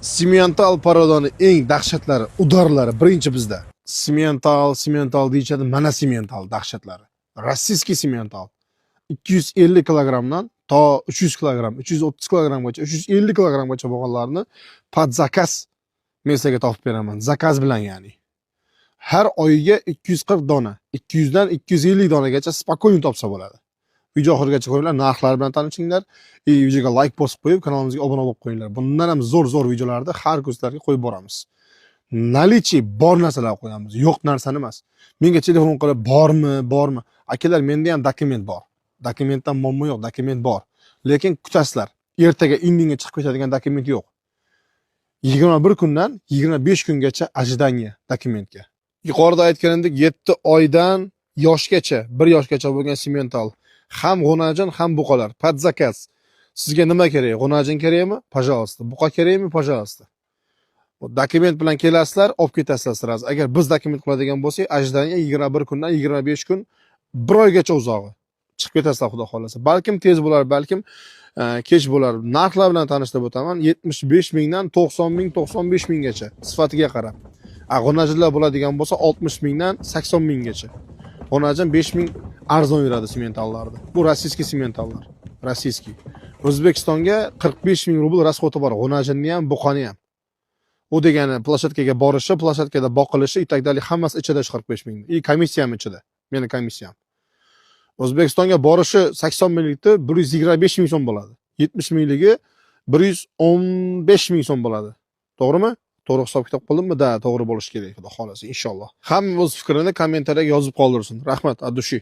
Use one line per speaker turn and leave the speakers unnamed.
Simental parodoni eng dahshatlari, udorlari birinchi bizda. Simental deyishadi, mana simental dahshatlari. Rossiyskiy simental 250 kilogramdan to 300 kilogram, 330 kilogramgacha, 350 kilogramgacha bo'lganlarni pod zakaz men sizga topib beraman. Zakaz bilan ya'ni. Har oyiga 240 dona, 200 dan 250 donagacha spokойно topsa bo'ladi. Video oxirigacha ko'ringlar, narxlar bilan tanishinglar. Videoga like bosib qo'yib, kanalimizga obuna bo'lib qo'yinglar. Bundan ham zo'r videolarni har kurslarga qo'yib boramiz. Nalichi bor narsalar qo'yamiz, yo'q narsani emas. Menga telefon qilib, bormi? Akalar, menda ham dokument bor. Dokumentdan muammo yo'q, dokument bor. Lekin kutasizlar. Ertaga indinga chiqib ketadigan dokument yo'q. 21 kundan 25 kungacha ожидание dokumentga. Yuqorida aytganimdek 7 oydan yoshgacha, 1 yoshgacha bo'lgan simental ham g'onajon, ham buqalar. Pod zakaz. Sizga nima kerak? G'onajon kerakmi? Пожалуйста. Buqa kerakmi? Пожалуйста. Bu dokument bilan kelasizlar, olib ketasizlar siz. Agar biz dokument qiladigan bo'lsak, ожидание 21 kundan 25 kun, 1 oygacha uzog'i. Chiqib ketasizlar xudo xolasa. Balkim tez bo'lar, balkim kech bo'lar. Narxlar bilan tanishtirib o'taman. 75 mingdan 90 ming, 95 minggacha sifatiga qarab. G'onajonlar bo'ladigan bo'lsa 60 mingdan 80 minggacha. G'onajon 5 ming arzon yuradi simentallarda. Bu rossiyskiy simentallar. Rossiyskiy. O'zbekistonga 45 ming rubl расходi bor. G'onajonni ham, buqani ham. U degani plashatkaga borishi, plashatkada boqilishi, itakdalik hammasi ichida 45 ming. Komissiyam ichida. Meni komissiyam. O'zbekistonga borishi 80 minglikda 125 ming so'm bo'ladi. 70 mingligi 115 ming so'm bo'ladi. To'g'rimi? To'g'ri hisob kitob qildimmi? Da, to'g'ri bo'lishi kerak, xudo xolasa, inshaalloh. Hamma o'z fikrini kommentariyaga yozib qoldirsin. Rahmat, ad dushi.